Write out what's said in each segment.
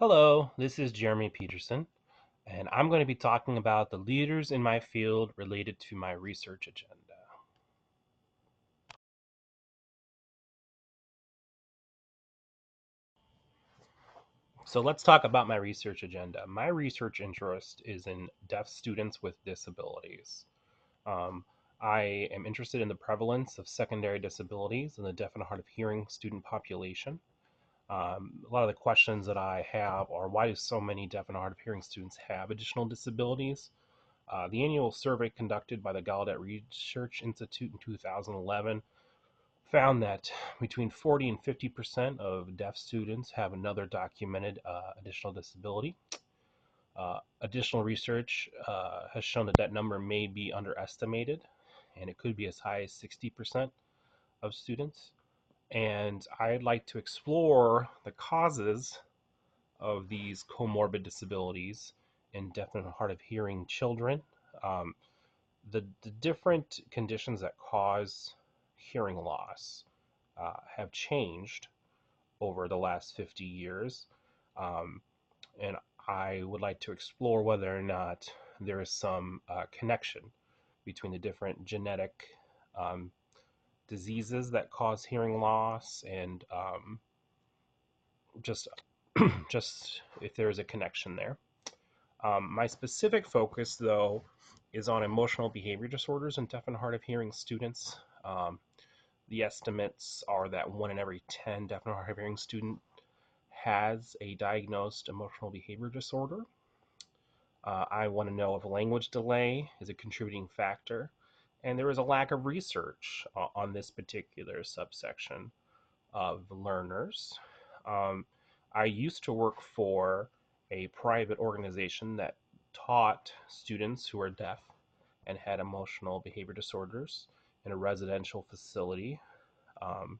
Hello, this is Jeremy Peterson, and I'm going to be talking about the leaders in my field related to my research agenda. So let's talk about my research agenda. My research interest is in deaf students with disabilities. Um, I am interested in the prevalence of secondary disabilities in the deaf and hard of hearing student population. A lot of the questions that I have are why do so many deaf and hard of hearing students have additional disabilities? The annual survey conducted by the Gallaudet Research Institute in 2011 found that between 40 and 50% of deaf students have another documented additional disability. Additional research has shown that that number may be underestimated, and it could be as high as 60% of students. And I'd like to explore the causes of these comorbid disabilities in deaf and hard of hearing children. Um, the different conditions that cause hearing loss have changed over the last 50 years. Um, and I would like to explore whether or not there is some connection between the different genetic um, diseases that cause hearing loss and just just if there is a connection there. My specific focus, though, is on emotional behavior disorders in deaf and hard of hearing students. Um, the estimates are that 1 in every 10 deaf and hard of hearing student has a diagnosed emotional behavior disorder. I want to know if language delay is a contributing factor, and there is a lack of research on this particular subsection of learners. Um, I used to work for a private organization that taught students who are deaf and had emotional behavior disorders in a residential facility. Um,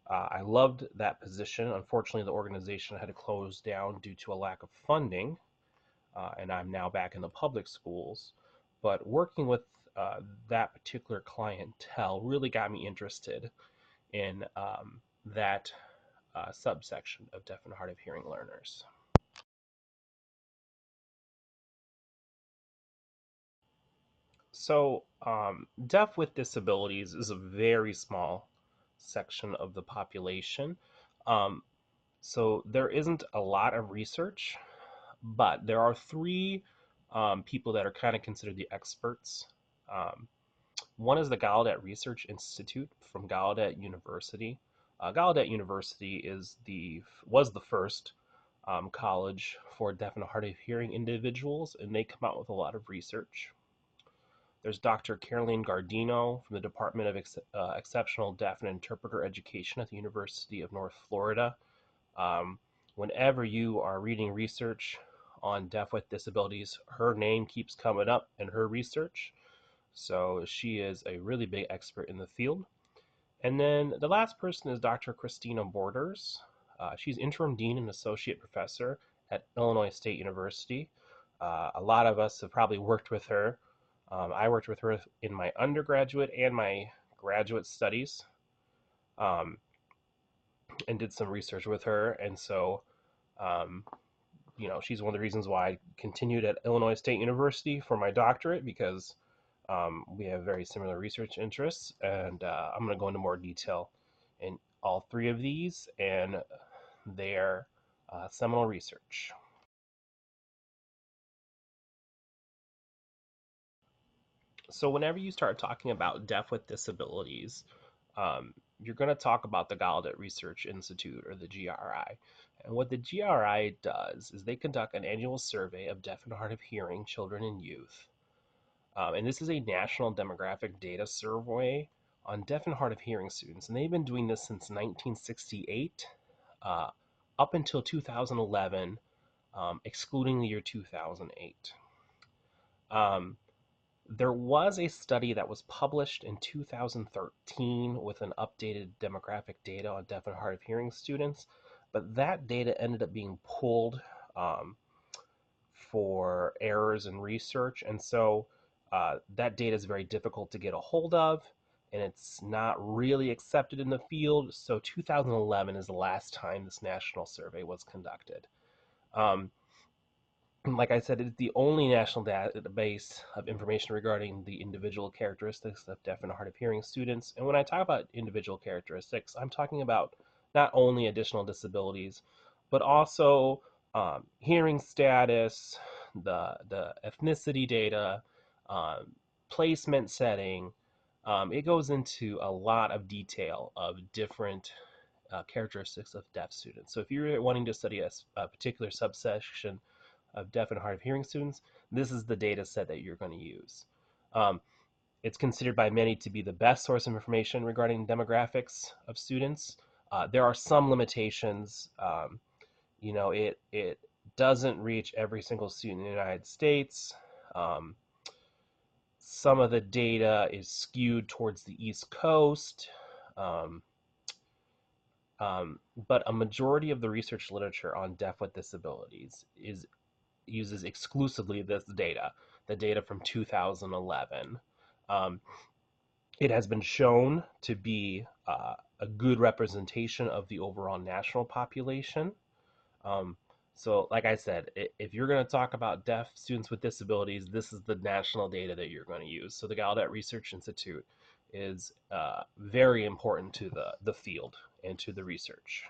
I loved that position. Unfortunately, the organization had to close down due to a lack of funding, and I'm now back in the public schools. But working with that particular clientele really got me interested in that subsection of deaf and hard of hearing learners. So, deaf with disabilities is a very small section of the population. Um, so, there isn't a lot of research, but there are three people that are kind of considered the experts. Um, One is the Gallaudet Research Institute from Gallaudet University. Gallaudet University was the first college for deaf and hard of hearing individuals, and they come out with a lot of research. There's Dr. Caroline Gardino from the Department of Exceptional Deaf and Interpreter Education at the University of North Florida. Um, Whenever you are reading research on deaf with disabilities, her name keeps coming up in her research. So she is a really big expert in the field. And then the last person is Dr. Christina Borders. She's interim dean and associate professor at Illinois State University. A lot of us have probably worked with her. I worked with her in my undergraduate and my graduate studies, um, and did some research with her. And so, um, she's one of the reasons why I continued at Illinois State University for my doctorate because we have very similar research interests, and I'm going to go into more detail in all three of these and their seminal research. So, whenever you start talking about deaf with disabilities, you're going to talk about the Gallaudet Research Institute or the GRI. And what the GRI does is they conduct an annual survey of deaf and hard of hearing children and youth. And this is a national demographic data survey on deaf and hard of hearing students. And they've been doing this since 1968 uh, up until 2011, excluding the year 2008. Um, there was a study that was published in 2013 with an updated demographic data on deaf and hard of hearing students, but that data ended up being pulled um, for errors in research. And so that data is very difficult to get a hold of, and it's not really accepted in the field. So 2011 is the last time this national survey was conducted. Um, like I said, it's the only national database of information regarding the individual characteristics of deaf and hard of hearing students. And when I talk about individual characteristics, I'm talking about not only additional disabilities, but also hearing status, the ethnicity data, um, placement setting. It goes into a lot of detail of different characteristics of deaf students. So if you're wanting to study a particular subsection of deaf and hard of hearing students, this is the data set that you're going to use. Um, it's considered by many to be the best source of information regarding demographics of students. There are some limitations. It doesn't reach every single student in the United States. Um, some of the data is skewed towards the East Coast. Um, but a majority of the research literature on deaf with disabilities uses exclusively this data, the data from 2011. Um, it has been shown to be a good representation of the overall national population. Um, so, like I said, if you're going to talk about deaf students with disabilities, this is the national data that you're going to use. So, the Gallaudet Research Institute is very important to the field and to the research.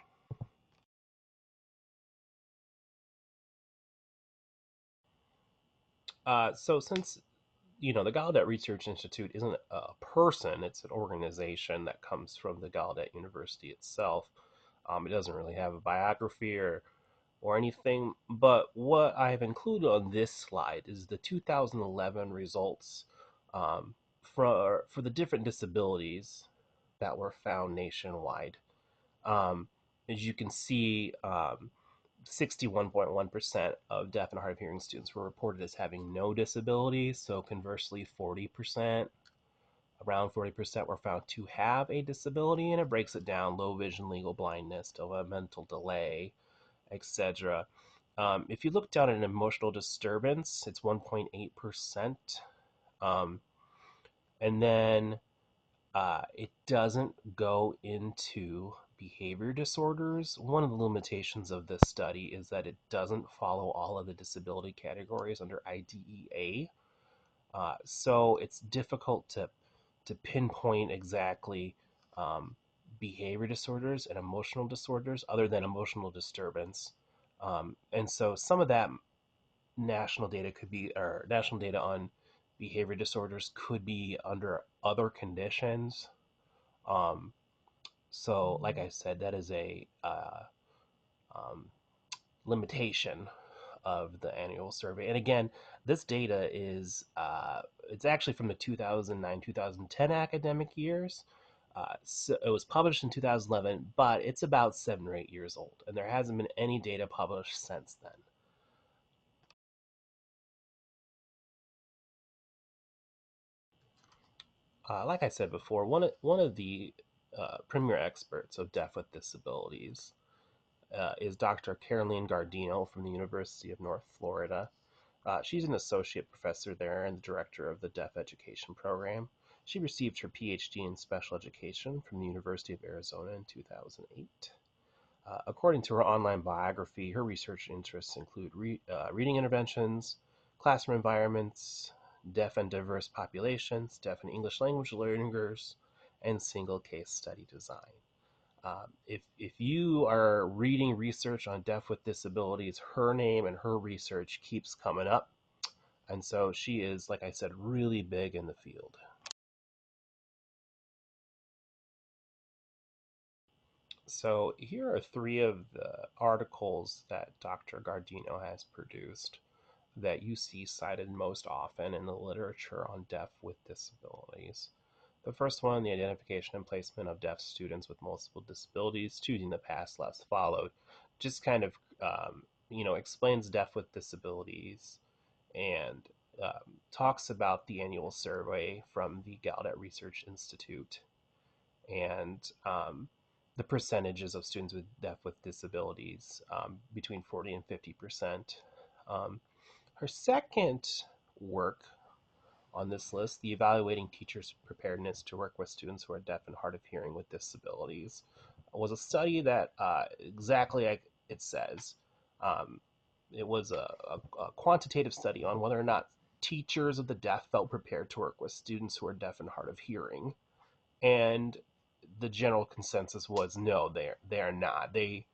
So, since the Gallaudet Research Institute isn't a person, it's an organization that comes from the Gallaudet University itself. It doesn't really have a biography or anything, but what I have included on this slide is the 2011 results for the different disabilities that were found nationwide. Um, as you can see, 61.1% of deaf and hard of hearing students were reported as having no disability. So conversely, 40%, around 40% were found to have a disability, and it breaks it down: low vision, legal blindness, developmental delay, etc. If you look down at an emotional disturbance, it's 1.8%. Um, and then it doesn't go into behavior disorders. One of the limitations of this study is that it doesn't follow all of the disability categories under IDEA. So it's difficult to pinpoint exactly um, behavior disorders and emotional disorders other than emotional disturbance. And so some of that national data could be, or national data on behavior disorders could be under other conditions. Um, so, like I said, that is a um, limitation of the annual survey. And again, this data is it's actually from the 2009-2010 academic years. So it was published in 2011, but it's about 7 or 8 years old, and there hasn't been any data published since then. Like I said before, one of the premier experts of deaf with disabilities is Dr. Caroline Gardino from the University of North Florida. She's an associate professor there and the director of the Deaf Education Program. She received her PhD in special education from the University of Arizona in 2008. According to her online biography, her research interests include reading interventions, classroom environments, deaf and diverse populations, deaf and English language learners, and single case study design. If you are reading research on deaf with disabilities, her name and her research keeps coming up. And so she is, like I said, really big in the field. So here are three of the articles that Dr. Gardino has produced that you see cited most often in the literature on deaf with disabilities. The first one, the identification and placement of deaf students with multiple disabilities, choosing the past less followed, just kind of explains deaf with disabilities and talks about the annual survey from the Gallaudet Research Institute and the percentages of students with deaf with disabilities between 40 and 50%. Um, Her second work on this list, the Evaluating Teachers' Preparedness to Work with Students Who Are Deaf and Hard of Hearing with Disabilities, was a study that exactly like it says, um, it was a quantitative study on whether or not teachers of the deaf felt prepared to work with students who are deaf and hard of hearing. And the general consensus was no, they are not. They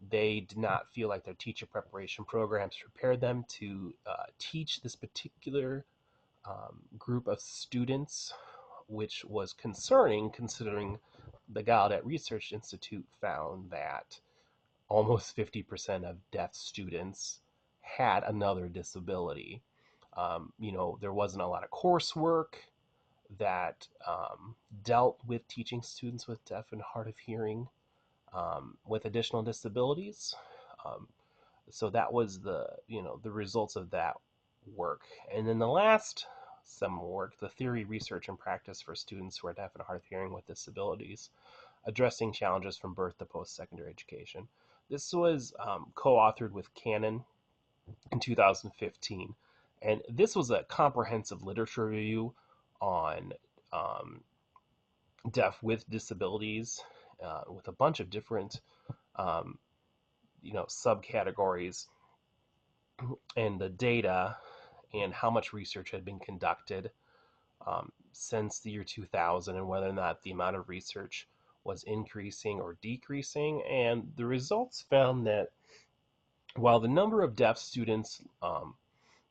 did not feel like their teacher preparation programs prepared them to teach this particular group of students, which was concerning considering the Gallaudet Research Institute found that almost 50% of deaf students had another disability. There wasn't a lot of coursework that dealt with teaching students with deaf and hard of hearing with additional disabilities. Um, so that was the results of that work. And then the last seminal work, the theory, research, and practice for students who are deaf and hard of hearing with disabilities, addressing challenges from birth to post-secondary education. This was co-authored with Cannon in 2015, and this was a comprehensive literature review on um, deaf with disabilities, with a bunch of different um, subcategories and the data and how much research had been conducted since the year 2000 and whether or not the amount of research was increasing or decreasing. And the results found that while the number of deaf students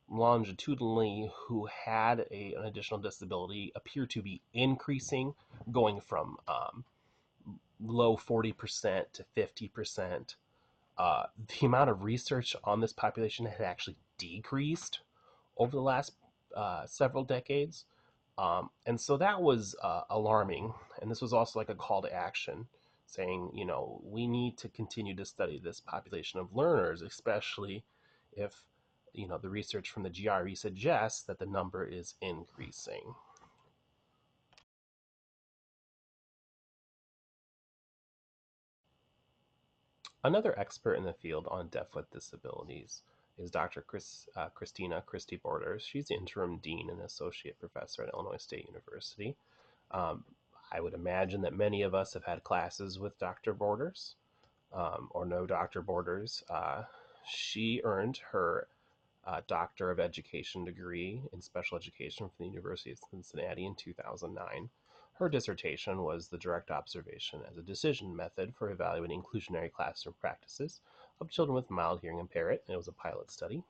longitudinally who had an additional disability appeared to be increasing, going from low 40% to 50%, the amount of research on this population had actually decreased over the last several decades. And so that was alarming. And this was also like a call to action saying, we need to continue to study this population of learners, especially if, the research from the GRE suggests that the number is increasing. Another expert in the field on deaf with disabilities is Dr. Christina Christie Borders. She's the interim dean and associate professor at Illinois State University. Um, I would imagine that many of us have had classes with Dr. Borders or know Dr. Borders. She earned her Doctor of Education degree in special education from the University of Cincinnati in 2009. Her dissertation was the direct observation as a decision method for evaluating inclusionary classroom practices of children with mild hearing impairment. It was a pilot study.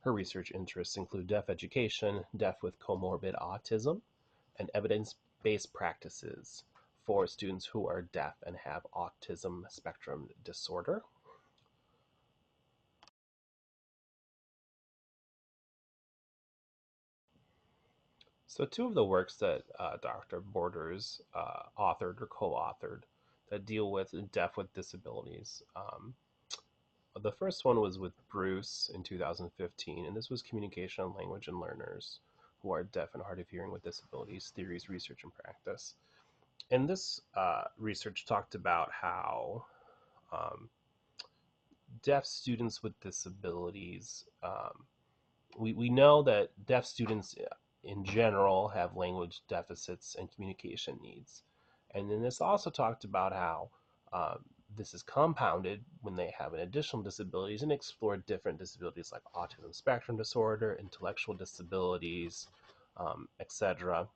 Her research interests include deaf education, deaf with comorbid autism, and evidence-based practices for students who are deaf and have autism spectrum disorder. So two of the works that Dr. Borders authored or co-authored that deal with deaf with disabilities. The first one was with Bruce in 2015, and this was Communication, Language, and Learners who are deaf and hard of hearing with disabilities, theories, research, and practice. And this research talked about how um, deaf students with disabilities, we know that deaf students in general have language deficits and communication needs. And then this also talked about how um, this is compounded when they have an additional disabilities and explored different disabilities like autism spectrum disorder, intellectual disabilities, etc.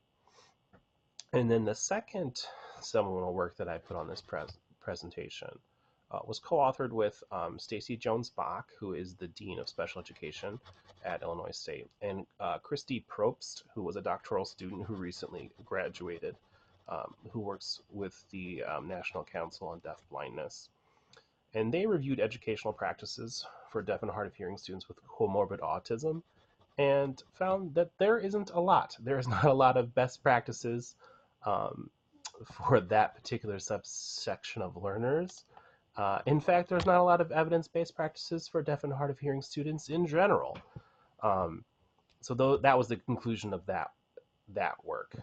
And then the second seminal work that I put on this presentation was co-authored with Stacy Jones Bach, who is the Dean of Special Education at Illinois State, and Christy Probst, who was a doctoral student who recently graduated, who works with the National Council on Deaf Blindness. And they reviewed educational practices for deaf and hard of hearing students with comorbid autism and found that there isn't a lot. There is not a lot of best practices um, for that particular subsection of learners. In fact, there's not a lot of evidence-based practices for deaf and hard of hearing students in general. Um, so that was the conclusion of that work.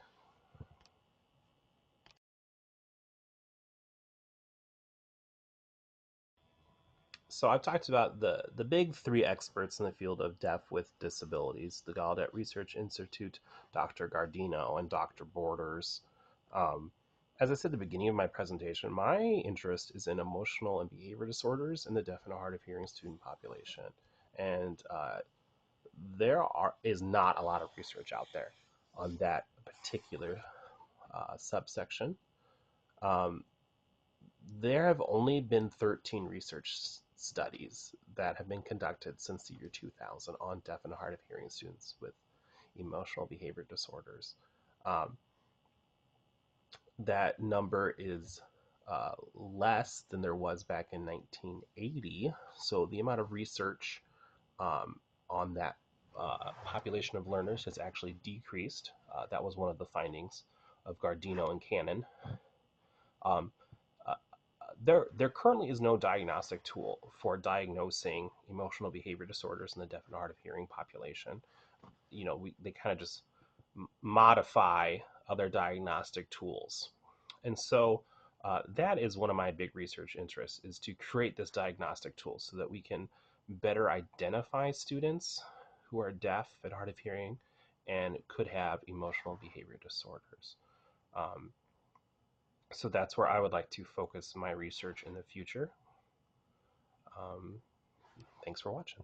So I've talked about the big three experts in the field of deaf with disabilities: the Gallaudet Research Institute, Dr. Gardino, and Dr. Borders. Um, as I said at the beginning of my presentation, my interest is in emotional and behavior disorders in the deaf and hard of hearing student population. And is not a lot of research out there on that particular subsection. Um, there have only been 13 research studies that have been conducted since the year 2000 on deaf and hard of hearing students with emotional behavior disorders. Um, that number is less than there was back in 1980. So the amount of research um, on that population of learners has actually decreased. That was one of the findings of Gardino and Cannon. Um, uh, there currently is no diagnostic tool for diagnosing emotional behavior disorders in the deaf and hard of hearing population. They kind of just modify other diagnostic tools, and so that is one of my big research interests, is to create this diagnostic tool so that we can better identify students who are deaf and hard of hearing and could have emotional behavior disorders. Um, so that's where I would like to focus my research in the future. Um, Thanks for watching.